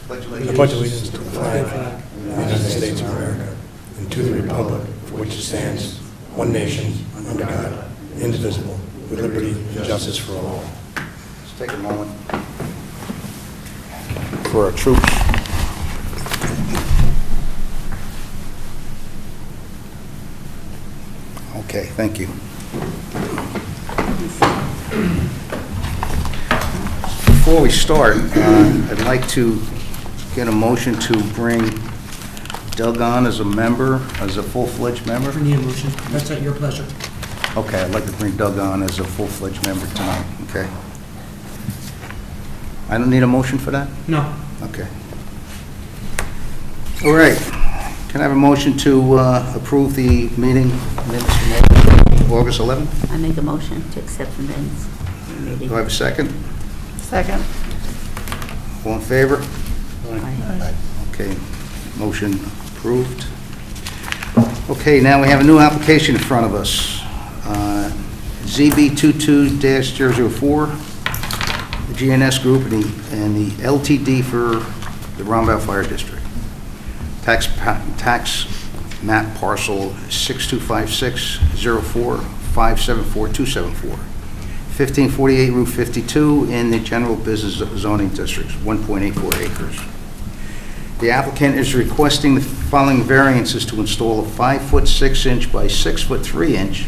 I pledge allegiance to the flag of the United States of America and to the republic for which it stands, one nation, under God, indivisible, with liberty and justice for all. Let's take a moment for our troops. Okay, thank you. Before we start, I'd like to get a motion to bring Doug on as a member, as a full-fledged member. We need a motion. That's at your pleasure. Okay, I'd like to bring Doug on as a full-fledged member tonight, okay? I don't need a motion for that? No. Okay. All right. Can I have a motion to approve the meeting minutes from August 11th? I make a motion to accept the minutes of the meeting. Do I have a second? Second. All in favor? Aye. Okay, motion approved. Okay, now we have a new application in front of us. ZB22-004, the GNS Group and the LTD for the Roundabout Fire District. Tax map parcel 625604574274. 1548 Route 52 in the General Business Zoning District, 1.84 acres. The applicant is requesting the following variances to install a 5-foot 6-inch by 6-foot 3-inch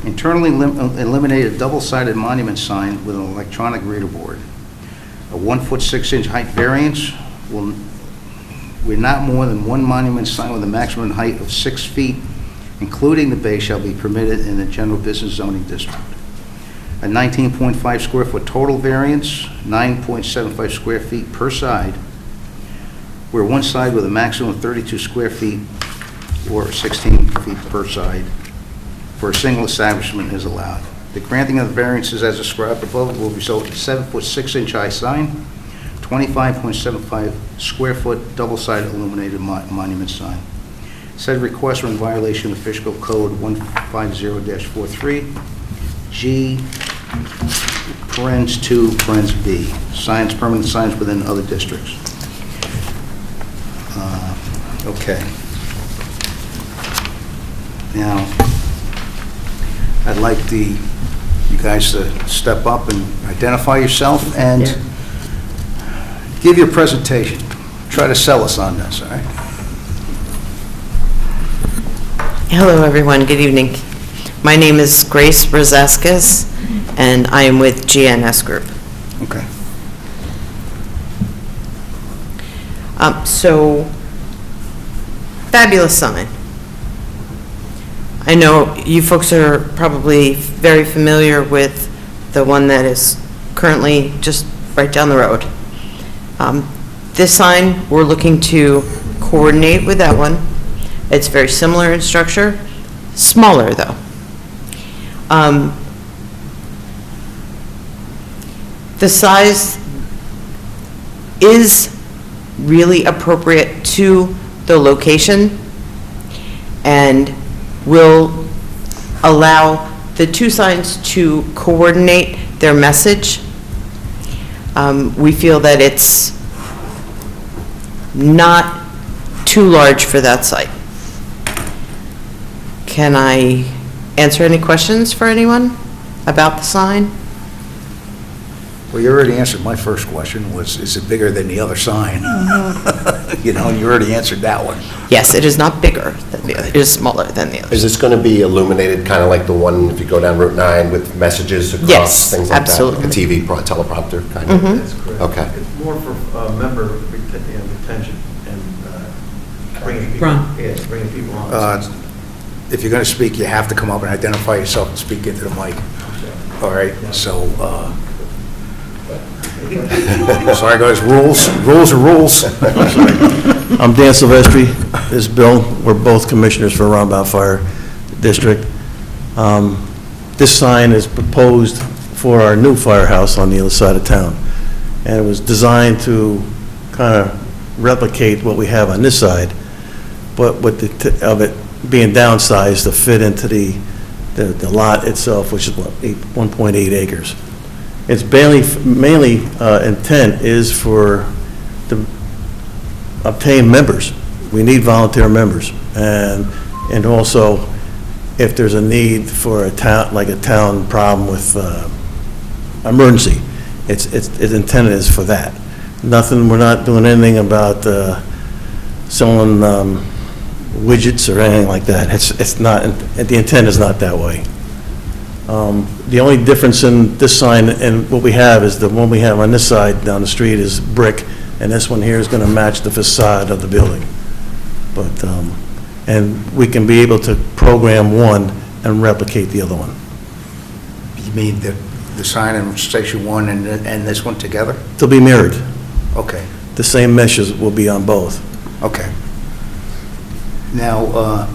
internally illuminated double-sided monument sign with an electronic reader board. A 1-foot 6-inch height variance will not more than one monument sign with a maximum height of 6 feet, including the base, shall be permitted in the General Business Zoning District. A 19.5 square foot total variance, 9.75 square feet per side, where one side with a maximum of 32 square feet or 16 feet per side for a single establishment is allowed. The granting of the variances as described above will result in a 7-foot 6-inch high sign, 25.75 square foot double-sided illuminated monument sign. Said requests are in violation of Fishkill Code 150-43, G, parens 2, parens B, signs, permanent signs within other districts. Okay. Now, I'd like you guys to step up and identify yourself and give your presentation. Try to sell us on this, all right? Hello, everyone. Good evening. My name is Grace Rosaskis, and I am with GNS Group. Okay. So, fabulous sign. I know you folks are probably very familiar with the one that is currently just right down the road. This sign, we're looking to coordinate with that one. It's very similar in structure, smaller though. The size is really appropriate to the location and will allow the two signs to coordinate their message. We feel that it's not too large for that site. Can I answer any questions for anyone about the sign? Well, you already answered my first question, was, is it bigger than the other sign? You know, you already answered that one. Yes, it is not bigger than the other. It is smaller than the other. Is this going to be illuminated, kind of like the one if you go down Route 9 with messages across, Yes, things like absolutely. that? Like a TV teleprompter kind of? That's correct. Okay. It's more for member retention and bringing people, Ron. yes, bringing people on. If you're going to speak, you have to come up and identify yourself and speak into the mic. All right, so, sorry guys, rules are rules. I'm Dan Silvestri, this is Bill, we're both commissioners for Roundabout Fire District. This sign is proposed for our new firehouse on the other side of town, and it was designed to kind of replicate what we have on this side, but with of it being downsized to fit into the lot itself, which is 1.8 acres. Its mainly intent is for the obtain members. We need volunteer members. And also, if there's a need for a town, like a town problem with emergency, it's intended as for that. Nothing, we're not doing anything about selling widgets or anything like that. It's not, the intent is not that way. The only difference in this sign and what we have is the one we have on this side down the street is brick, and this one here is going to match the facade of the building. But, and we can be able to program one and replicate the other one. You mean the sign in Station 1 and this one together? They'll be mirrored. Okay, The same meshes will be on both. okay. Now,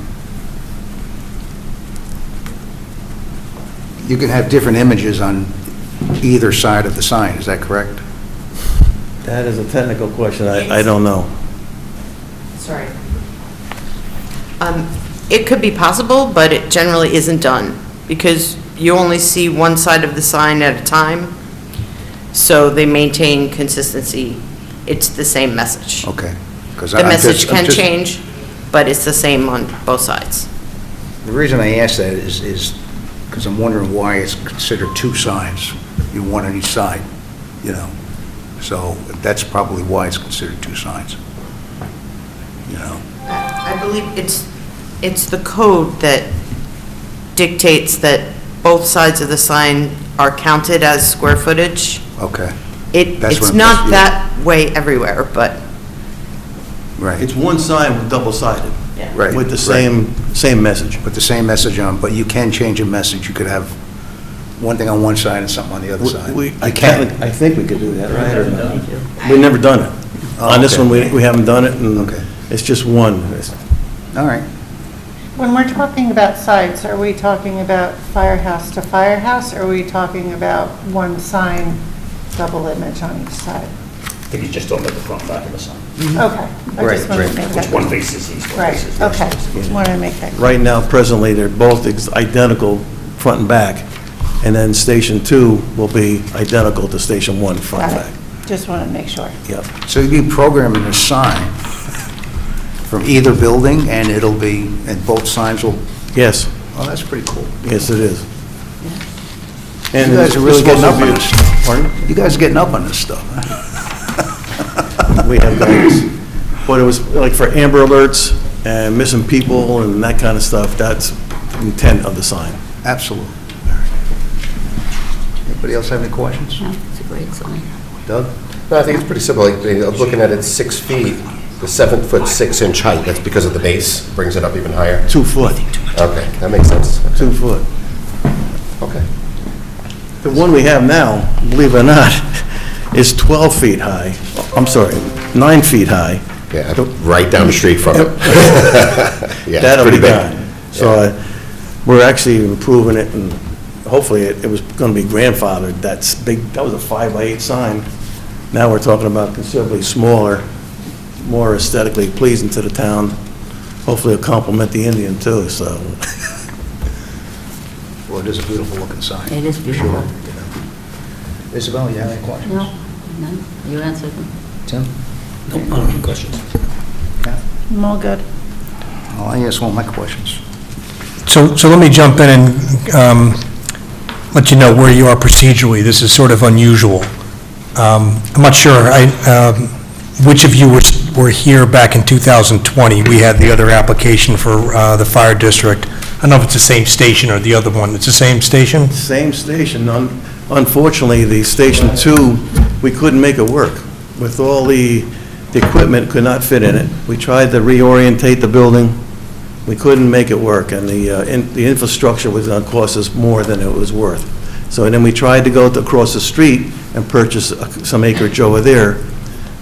you can have different images on either side of the sign, is that correct? That is a technical question. I don't know. Sorry. It could be possible, but it generally isn't done, because you only see one side of the sign at a time, so they maintain consistency. It's the same message. Okay. 'Cause The I'm message just- I'm can just- change, but it's the same on both sides. The reason I ask that is because I'm wondering why it's considered two signs, one on each side, you know? So that's probably why it's considered two signs, you know? I believe it's the code that dictates that both sides of the sign are counted as square footage. Okay, That's It's what I'm not just- that way everywhere, but. right. It's one sign double-sided. Right, With the right. same message. With the same message on, but you can change a message. You could have one thing on one side and something on the other side. I You can. I think we could do that, right? Or no? We've never done it. Oh, On this okay. one, we haven't done it, and Okay. it's just one. All right. When we're talking about sites, are we talking about firehouse to firehouse, or are we talking about one sign, double image on each side? I think he's just talking about the front and back of the sign. Okay. I Right, just wanted to right. make Which that. one faces east, one Right, faces okay. west. Just wanted to make that clear. Right now, presently, they're both identical front and back, and then Station 2 will be identical to Station 1 front and Got back. it. Just wanted to make sure. Yep. So you'll be programming a sign from either building, and it'll be, and both signs will, Yes, oh, that's pretty cool. yes, it is. You And guys are really getting up on this. this. Pardon? You guys are getting up on this stuff. We have guidance. But it was like for Amber Alerts and missing people and that kind of stuff, that's the intent of the sign. Absolutely. Anybody else have any questions? Oh. No. It's a great sign. Doug? No, I think it's pretty simple. Like, looking at it 6 feet, the 7 foot 6 inch height, that's because of the base, brings it up even higher. 2 foot, Okay, that makes sense. 2 foot. Okay. The one we have now, believe it or not, is 12 feet high. I'm sorry, 9 feet high. Yeah, right down the street from it. Yeah, That'll it's be pretty big. gone. So we're actually improving it, and hopefully it was going to be grandfathered. That's big, that was a 5x8 sign. Now we're talking about considerably smaller, more aesthetically pleasing to the town. Hopefully it'll complement the Indian too, so. Well, it is a beautiful looking sign. It is for beautiful. sure, you know. Isabel, you have any questions? No, no, you answered them. Tim? No, I don't have any questions. Kath? I'm all good. Well, I asked all my questions. So let me jump in and let you know where you are procedurally. This is sort of unusual. I'm not sure which of you were here back in 2020. We had the other application for the fire district. I don't know if it's the same station or the other one. It's the same station? Same station. Unfortunately, the Station 2, we couldn't make it work. With all the equipment, could not fit in it. We tried to reorientate the building. We couldn't make it work, and the infrastructure was going to cost us more than it was worth. So then we tried to go across the street and purchase some acreage over there,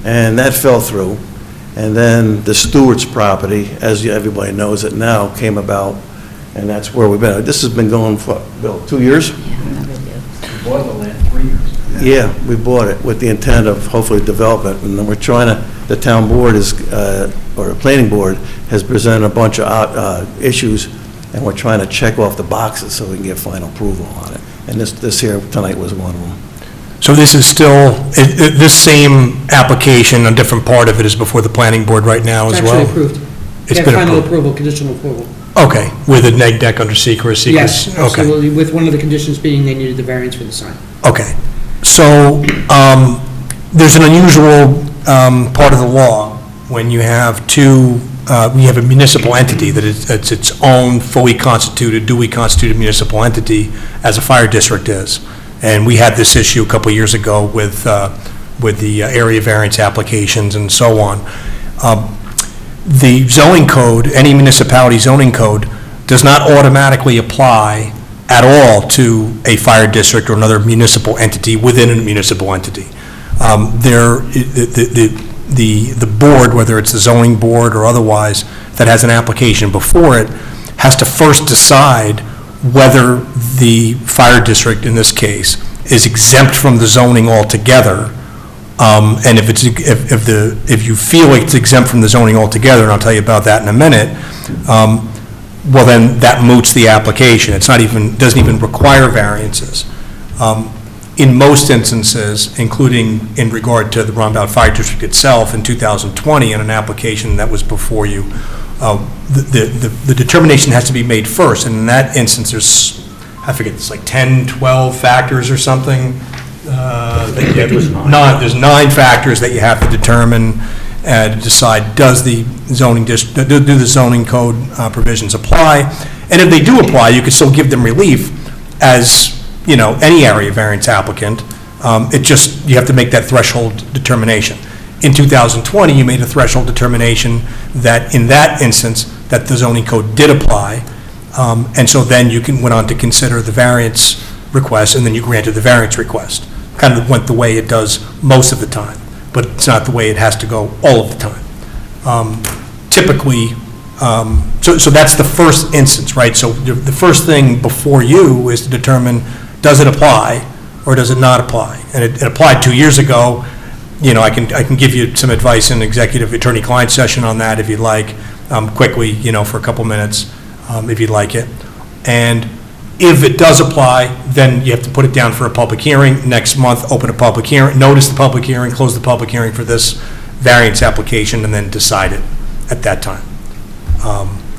and that fell through. And then the Stewart's property, as everybody knows it now, came about, and that's where we've been. This has been going for, Bill, 2 years? Yeah, I remember you. We bought the land 3 years ago. Yeah, we bought it with the intent of hopefully development, and then we're trying to, the town board is, or the planning board, has presented a bunch of issues, and we're trying to check off the boxes so we can get final approval on it. And this here tonight was one of them. So this is still, this same application, a different part of it is before the planning board right now as It's well? actually approved. It's They have been final approved. approval, conditional approval. Okay, with a neg deck under secret, Yes, Okay, absolutely, with one of the conditions being they needed the variance for the sign. okay. So, there's an unusual part of the law when you have two, when you have a municipal entity that it's its own fully constituted, duly constituted municipal entity, as a fire district is. And we had this issue a couple of years ago with the area variance applications and so on. The zoning code, any municipality zoning code, does not automatically apply at all to a fire district or another municipal entity within a municipal entity. The board, whether it's the zoning board or otherwise, that has an application before it, has to first decide whether the fire district, in this case, is exempt from the zoning altogether. And if you feel like it's exempt from the zoning altogether, and I'll tell you about that in a minute, well, then that moots the application. It's not even, doesn't even require variances. In most instances, including in regard to the Roundabout Fire District itself in 2020, in an application that was before you, the determination has to be made first, and in that instance, there's, I forget, it's like 10, 12 factors or something. There's 9 factors that you have to determine to decide, does the zoning do the zoning code provisions apply? And if they do apply, you can still give them relief as, you know, any area variance applicant. It just, you have to make that threshold determination. In 2020, you made a threshold determination that in that instance, that the zoning code did apply. And so then you went on to consider the variance request, and then you granted the variance request. Kind of went the way it does most of the time, but it's not the way it has to go all of the time. Typically, so that's the first instance, right? So the first thing before you is to determine, does it apply or does it not apply? And it applied 2 years ago. You know, I can give you some advice in executive attorney-client session on that if you'd like, quickly, you know, for a couple minutes, if you'd like it. And if it does apply, then you have to put it down for a public hearing. Next month, open a public hearing, notice the public hearing, close the public hearing for this variance application, and then decide it at that time.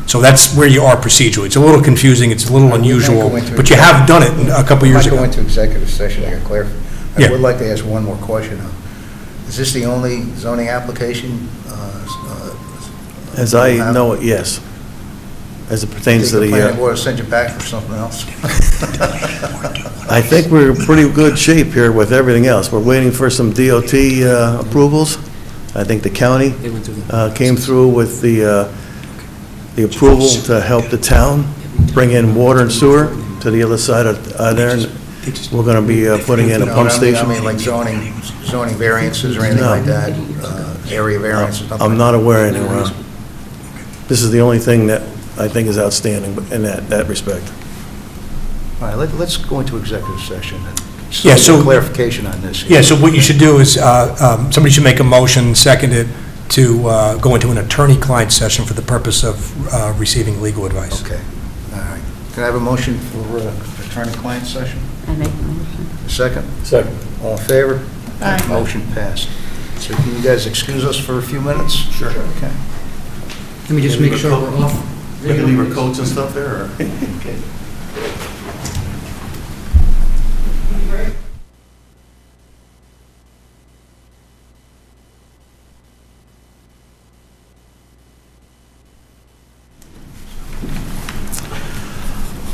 So that's where you are procedurally. It's a little confusing, it's a little unusual, but you have done it a couple years ago. I might go into executive session, I got clarify. Yeah. I would like to ask one more question. Is this the only zoning application? As I know it, yes. As it pertains to The planning the, board will send you back for something else? I think we're in pretty good shape here with everything else. We're waiting for some DOT approvals. I think the county came through with the approval to help the town bring in water and sewer to the other side of there. And we're going to be putting in a pump station. I mean, like zoning variances or anything No. like that? Area variances? something I'm like not that? aware anywhere. This is the only thing that I think is outstanding in that respect. All right, let's go into executive session and Yeah, get so- clarification on this. Yeah, so what you should do is, somebody should make a motion, second it, to go into an attorney-client session for the purpose of receiving legal advice. Okay, all right. Can I have a motion for attorney-client session? I make the motion. A second? Second. All in favor? Aye. Motion passed. So can you guys excuse us for a few minutes? Sure. Okay. Let me just make sure we're off. We can leave our coats and stuff there, or?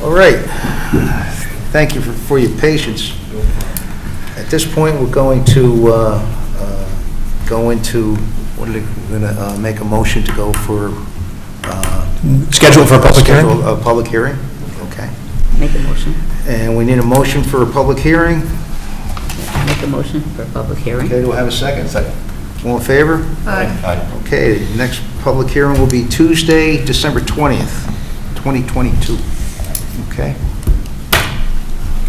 All right. Thank you for your patience. At this point, we're going to go into, what are we going to make a motion to go for? Schedule for a public hearing? Schedule a public hearing, okay. Make a motion. And we need a motion for a public hearing. Make a motion for a public hearing. Okay, do I have a second? Second. All in favor? Aye. Okay, the next public hearing will be Tuesday, December 20th, 2022. Okay?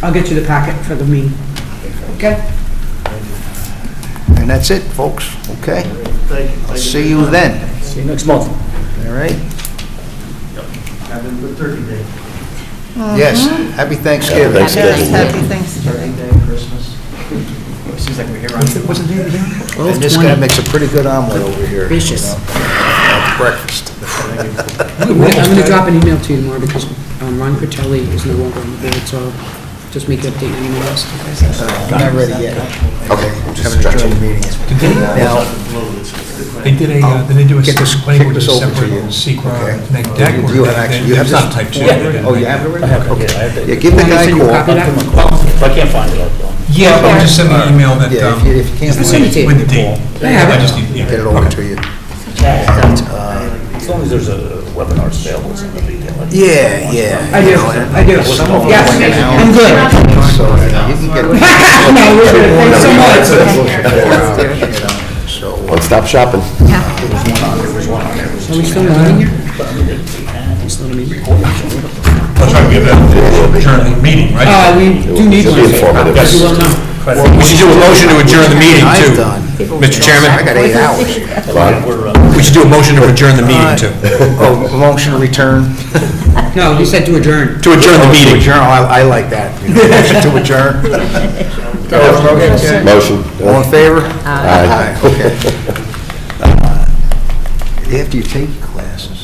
I'll get you the packet for the meeting. Okay? And that's it, folks, okay? Thank you. I'll see you then, See you next month. all right? Have a good Turkey Day. Yes, happy Thanksgiving. Yes, happy Thanksgiving. Turkey Day, Christmas. Seems like we're here on... What's the date again? And this guy makes a pretty good omelet over here. Vicious. At breakfast. I'm going to drop an email to you tomorrow because Ron Critelli is no longer on the board, so just make you update your email list. Not ready yet. Okay, just Haven't adjourned stretching. the meeting. Now, They did they do a Get this- planning board kick this over to you. separate secret Okay. neck deck? Do you have actually- you have It's this? not type 2. oh, you have it already? Okay, I have Yeah, to... give the guy a Send you a call. copy of that? If I can't find it, I'll... Yeah, but just send me an email that, Yeah, if you can't I'll send it to you. with the date. I have it. I just need, yeah. get it over to you. As long as there's a webinar available, it's not a big deal. Yeah, yeah. I do, You know, and I do. some of them Yes, like an hour. I'm good. So, you can get it. No, we're good. Thanks so much. You know, so, One-stop shopping. Are we still in a meeting here? We still in a meeting? That's right, we have that adjourn the meeting, right? We do need Should one. be informative. As you well know. We should do a motion to adjourn the meeting, I've too. done. Mr. Chairman, I got 8 hours. we should do a motion to adjourn the meeting, too. Oh, motion to return. No, he said to adjourn. To adjourn the To meeting. adjourn, I like that. You know, motion to adjourn. Motion. All in favor? Aye. Okay. After you take your classes,